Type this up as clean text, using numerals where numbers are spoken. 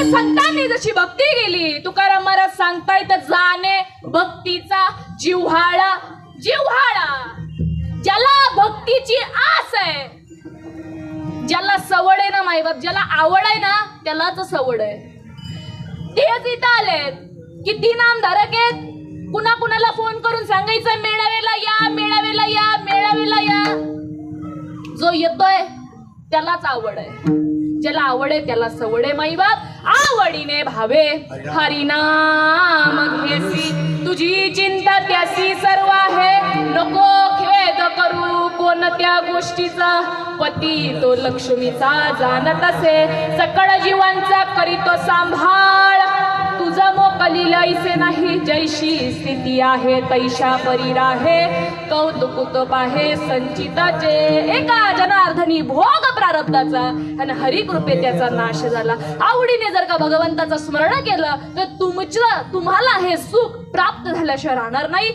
संतांनी जशी भक्ती केली, तुकाराम महाराज सांगतायत जाणे भक्तीचा जिव्हाळा. जिव्हाळा ज्याला भक्तीची आस आहे, ज्याला सवड आहे ना मायबाप, ज्याला आवड आहे ना त्यालाच सवड आहे. तेच इथं आलेत. किती नामधारक आहेत, कुणा कुणाला फोन करून सांगायचं मेळाव्याला या, मेळाव्याला या, मेळाव्याला या. जो येतोय त्यालाच आवड आहे, ज्याला आवड आहे त्याला सवड आहे. माईबाप आवडीने भावे हरिनाम घेसी, तुझी चिंता त्यासी सर्व आहे. नको खेद करू कोणत्या गोष्टीचा, पती तो लक्ष्मीचा जाणत असे. सकळ जीवांचा करीतो सांभाळ, तुझं मोकलील ऐसे नाही. जैशी स्थिती आहे तैशा परी राहे, कौतुक पाहे संचिताचे. एका जनार्दनी भोग प्रारब्धाचा आणि हरिकृपे त्याचा नाश झाला. आवडीने जर का भगवंताचं स्मरण केलं तर तुम्हाला हे सुख प्राप्त झाल्याशिवाय राहणार नाही.